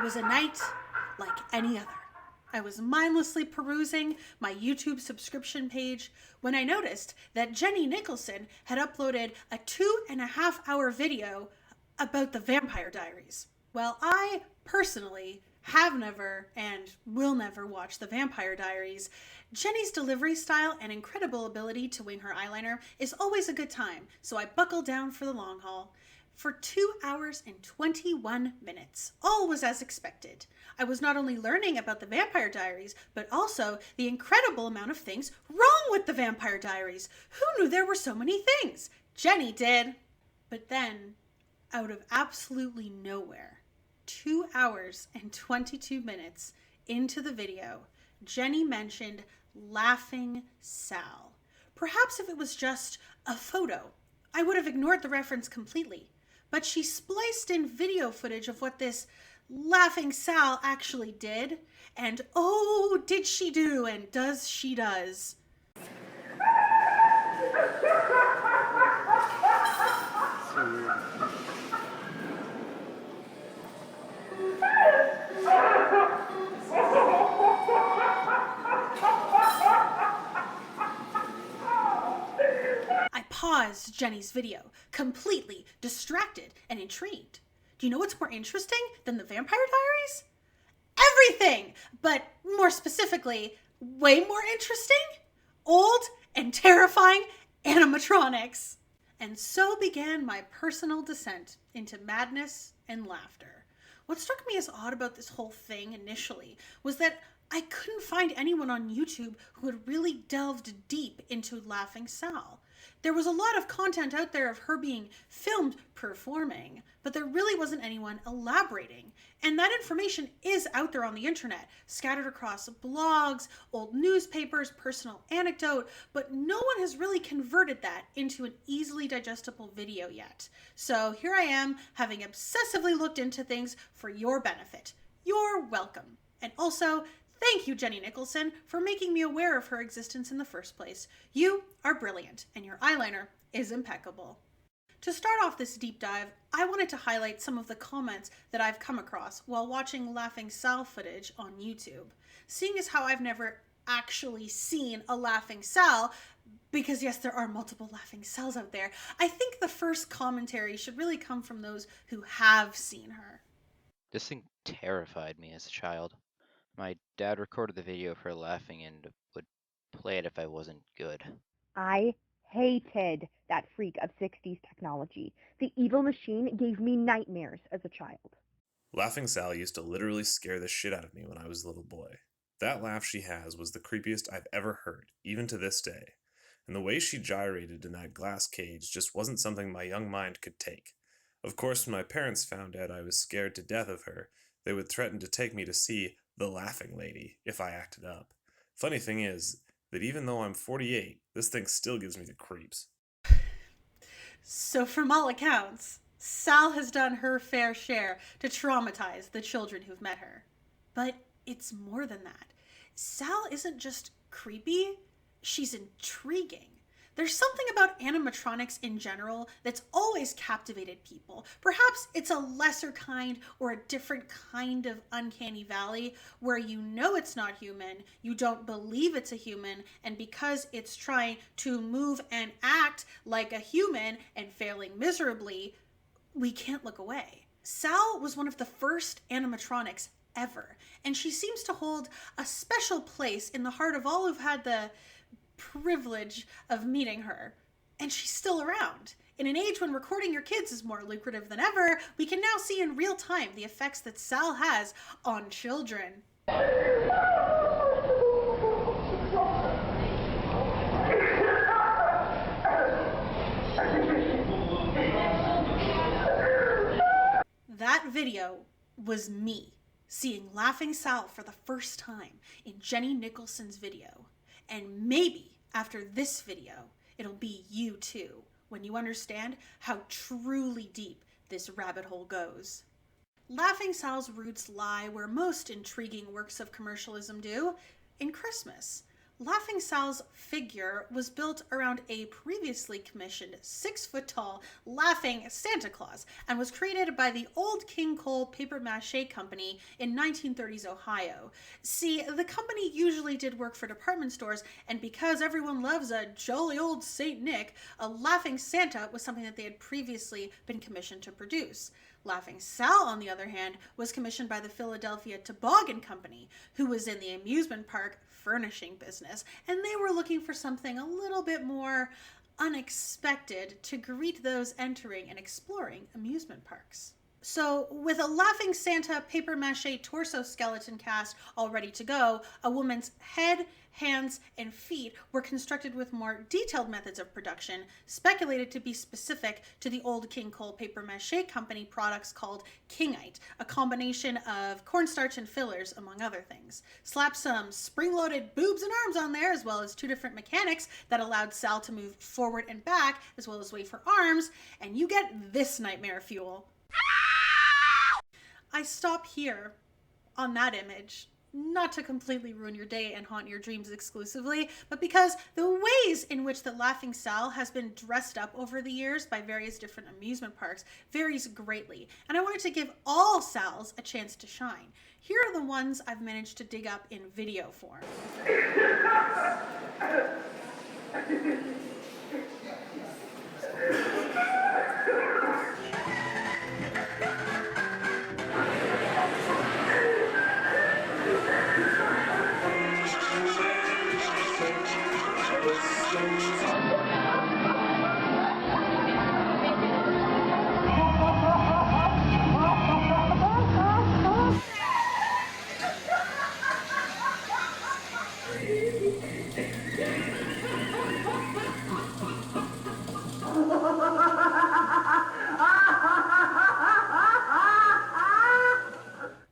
was a night like any other. I was mindlessly perusing my YouTube subscription page when I noticed that Jenny Nicholson had uploaded a 2.5 hour video about the Vampire Diaries. Well, I personally have never and will never watch the Vampire Diaries. Jenny's delivery style and incredible ability to wing her eyeliner is always a good time, so I buckled down for the long haul. For 2 hours and 21 minutes, all was as expected. I was not only learning about the Vampire Diaries, but also the incredible amount of things wrong with the Vampire Diaries. Who knew there were so many things? Jenny did. But then, out of absolutely nowhere, 2 hours and 22 minutes into the video, Jenny mentioned Laffing Sal. Perhaps if it was just a photo, I would have ignored the reference completely. But she spliced in video footage of what this Laffing Sal actually did. And oh, did she do, and does she does. I paused Jenny's video, completely distracted and intrigued. Do you know what's more interesting than the Vampire Diaries? Everything! But more specifically, way more interesting? Old and terrifying animatronics. And so began my personal descent into madness and laughter. What struck me as odd about this whole thing initially was that I couldn't find anyone on YouTube who had really delved deep into Laffing Sal. There was a lot of content out there of her being filmed performing, but there really wasn't anyone elaborating. And that information is out there on the internet, scattered across blogs, old newspapers, personal anecdote, but no one has really converted that into an easily digestible video yet. So here I am, having obsessively looked into things for your benefit. You're welcome. And also, thank you, Jenny Nicholson, for making me aware of her existence in the first place. You are brilliant, and your eyeliner is impeccable. To start off this deep dive, I wanted to highlight some of the comments that I've come across while watching Laffing Sal footage on YouTube. Seeing as how I've never actually seen a Laffing Sal, because yes, there are multiple Laffing Sals out there, I think the first commentary should really come from those who have seen her. This thing terrified me as a child. My dad recorded the video of her laughing and would play it if I wasn't good. I hated that freak of 60s technology. The evil machine gave me nightmares as a child. Laughing Sal used to literally scare the shit out of me when I was a little boy. That laugh she has was the creepiest I've ever heard, even to this day. And the way she gyrated in that glass cage just wasn't something my young mind could take. Of course, when my parents found out I was scared to death of her, they would threaten to take me to see the Laughing Lady if I acted up. Funny thing is that even though I'm 48, this thing still gives me the creeps. So from all accounts, Sal has done her fair share to traumatize the children who've met her. But it's more than that. Sal isn't just creepy, she's intriguing. There's something about animatronics in general that's always captivated people. Perhaps it's a lesser kind or a different kind of uncanny valley where you know it's not human, you don't believe it's a human, and because it's trying to move and act like a human and failing miserably, we can't look away. Sal was one of the first animatronics ever, and she seems to hold a special place in the heart of all who've had the privilege of meeting her. And she's still around. In an age when recording your kids is more lucrative than ever, we can now see in real time the effects that Sal has on children. That video was me seeing Laffing Sal for the first time in Jenny Nicholson's video. And maybe after this video, it'll be you too, when you understand how truly deep this rabbit hole goes. Laffing Sal's roots lie where most intriguing works of commercialism do, in Christmas. Laffing Sal's figure was built around a previously commissioned 6-foot-tall laughing Santa Claus and was created by the Old King Cole Paper Mache Company in 1930s Ohio. See, the company usually did work for department stores, and because everyone loves a jolly old Saint Nick, a laughing Santa was something that they had previously been commissioned to produce. Laffing Sal, on the other hand, was commissioned by the Philadelphia Toboggan Company, who was in the amusement park furnishing business, and they were looking for something a little bit more unexpected to greet those entering and exploring amusement parks. So, with a Laughing Santa paper mache torso skeleton cast all ready to go, a woman's head, hands, and feet were constructed with more detailed methods of production, speculated to be specific to the Old King Cole Paper Mache Company products called Kingite, a combination of cornstarch and fillers, among other things. Slap some spring-loaded boobs and arms on there, as well as 2 different mechanics that allowed Sal to move forward and back, as well as wave her arms, and you get this nightmare fuel. I stop here on that image, not to completely ruin your day and haunt your dreams exclusively, but because the ways in which the Laughing Sal has been dressed up over the years by various different amusement parks varies greatly, and I wanted to give all Sals a chance to shine. Here are the ones I've managed to dig up in video form.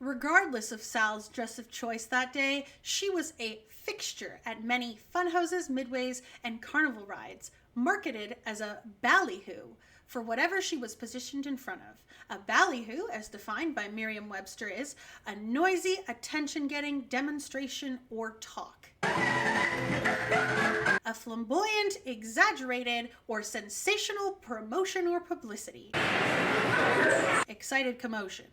Regardless of Sal's dress of choice that day, she was a fixture at many funhouses, midways, and carnival rides, marketed as a ballyhoo for whatever she was positioned in front of. A ballyhoo, as defined by Merriam-Webster, is a noisy, attention-getting demonstration or talk. A flamboyant, exaggerated, or sensational promotion or publicity. Excited commotion.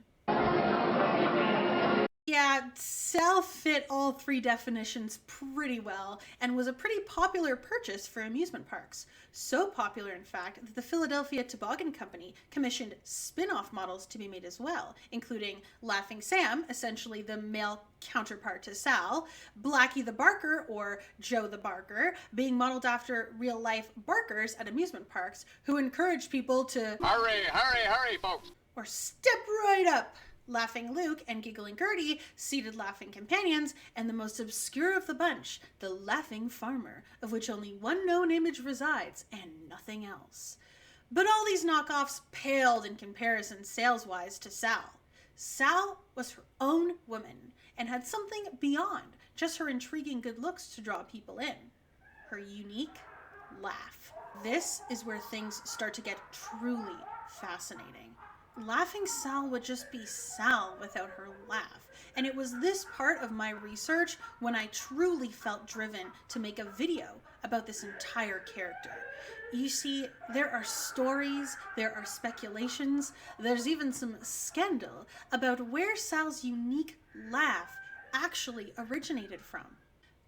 Yeah, Sal fit all 3 definitions pretty well and was a pretty popular purchase for amusement parks. So popular, in fact, that the Philadelphia Toboggan Company commissioned spin-off models to be made as well, including Laughing Sam, essentially the male counterpart to Sal, Blackie the Barker, or Joe the Barker, being modeled after real-life barkers at amusement parks who encouraged people to hurry, hurry, hurry, folks, or step right up. Laughing Luke and Giggling Gertie, seated laughing companions, and the most obscure of the bunch, the Laughing Farmer, of which only one known image resides, and nothing else. But all these knockoffs paled in comparison sales-wise to Sal. Sal was her own woman, and had something beyond just her intriguing good looks to draw people in. Her unique laugh. This is where things start to get truly fascinating. Laughing Sal would just be Sal without her laugh, and it was this part of my research when I truly felt driven to make a video about this entire character. You see, there are stories, there are speculations, there's even some scandal about where Sal's unique laugh actually originated from.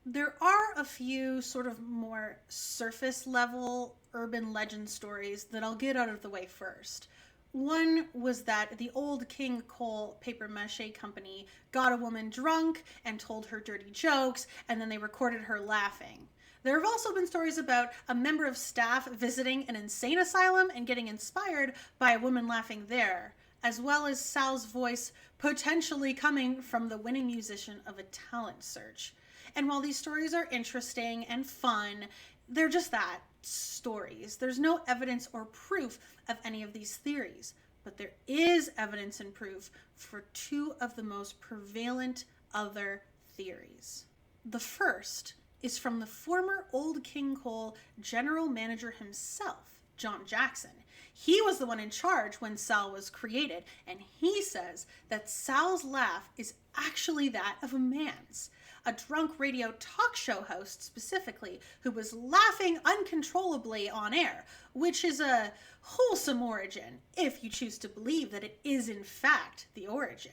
There are a few sort of more surface level urban legend stories that I'll get out of the way first. One was that the Old King Cole Paper Mache Company got a woman drunk and told her dirty jokes, and then they recorded her laughing. There have also been stories about a member of staff visiting an insane asylum and getting inspired by a woman laughing there, as well as Sal's voice potentially coming from the winning musician of a talent search. And while these stories are interesting and fun, they're just that, stories. There's no evidence or proof of any of these theories, but there is evidence and proof for 2 of the most prevalent other theories. The first is from the former Old King Cole general manager himself, John Jackson. He was the one in charge when Sal was created, and he says that Sal's laugh is actually that of a man's. a drunk radio talk show host specifically, who was laughing uncontrollably on air, which is a wholesome origin, if you choose to believe that it is in fact the origin.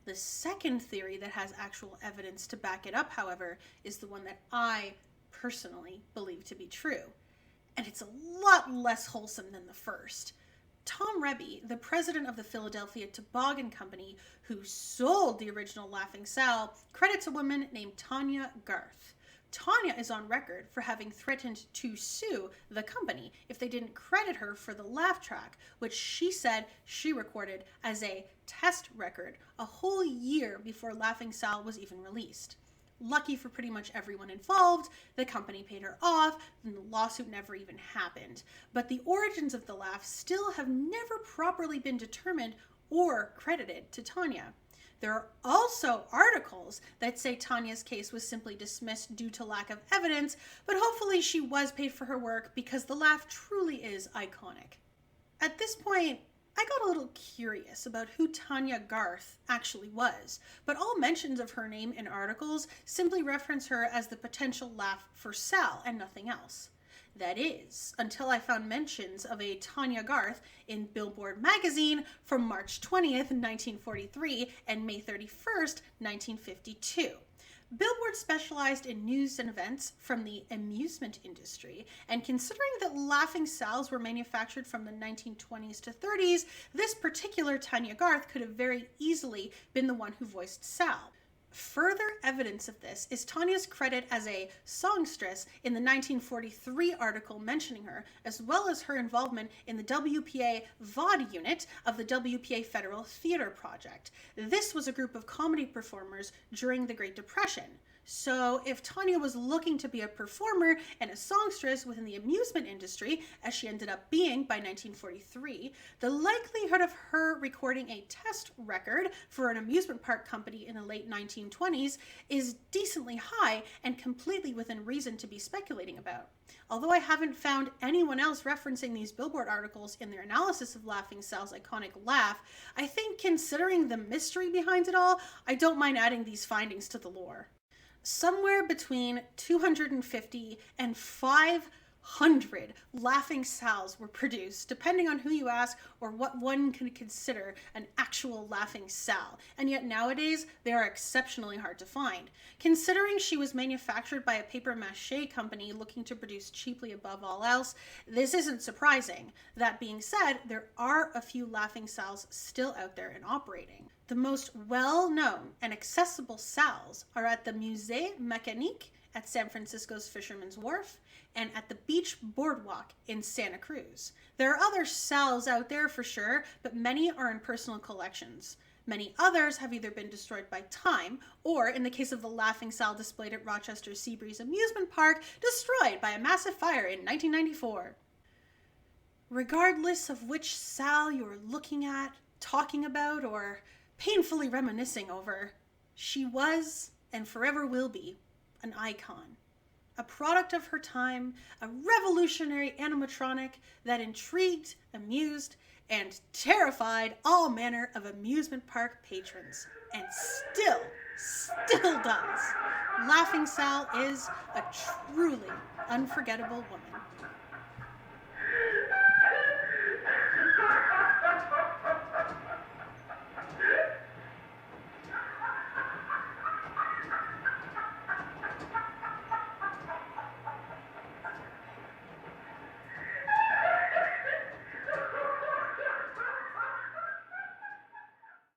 The second theory that has actual evidence to back it up, however, is the one that I personally believe to be true. And it's a lot less wholesome than the first. Tom Rebbe, the president of the Philadelphia Toboggan Company, who sold the original Laffing Sal, credits a woman named Tanya Garth. Tanya is on record for having threatened to sue the company if they didn't credit her for the laugh track, which she said she recorded as a test record a whole year before Laffing Sal was even released. Lucky for pretty much everyone involved, the company paid her off, and the lawsuit never even happened. But the origins of the laugh still have never properly been determined or credited to Tanya. There are also articles that say Tanya's case was simply dismissed due to lack of evidence, but hopefully she was paid for her work because the laugh truly is iconic. At this point, I got a little curious about who Tanya Garth actually was, but all mentions of her name in articles simply reference her as the potential laugh for Sal and nothing else. That is, until I found mentions of a Tanya Garth in Billboard magazine from March 20th, 1943 and May 31st, 1952. Billboard specialized in news and events from the amusement industry, and considering that Laffing Sals were manufactured from the 1920s to 30s, this particular Tanya Garth could have very easily been the one who voiced Sal. Further evidence of this is Tanya's credit as a songstress in the 1943 article mentioning her, as well as her involvement in the WPA VOD unit of the WPA Federal Theater Project. This was a group of comedy performers during the Great Depression. So if Tanya was looking to be a performer and a songstress within the amusement industry, as she ended up being by 1943, the likelihood of her recording a test record for an amusement park company in the late 1920s is decently high and completely within reason to be speculating about. Although I haven't found anyone else referencing these Billboard articles in their analysis of Laffing Sal's iconic laugh, I think considering the mystery behind it all, I don't mind adding these findings to the lore. Somewhere between 250 and 500 Laffing Sals were produced, depending on who you ask or what one can consider an actual Laffing Sal, and yet nowadays they are exceptionally hard to find. Considering she was manufactured by a papier-mâché company looking to produce cheaply above all else, this isn't surprising. That being said, there are a few Laffing Sals still out there and operating. The most well-known and accessible Sals are at the Musée Mécanique at San Francisco's Fisherman's Wharf and at the Beach Boardwalk in Santa Cruz. There are other Sals out there for sure, but many are in personal collections. Many others have either been destroyed by time or, in the case of the Laffing Sal displayed at Rochester Seabreeze Amusement Park, destroyed by a massive fire in 1994. Regardless of which Sal you're looking at, talking about, or painfully reminiscing over, she was, and forever will be, an icon. A product of her time, a revolutionary animatronic that intrigued, amused, and terrified all manner of amusement park patrons. And still does. Laffing Sal is a truly unforgettable woman.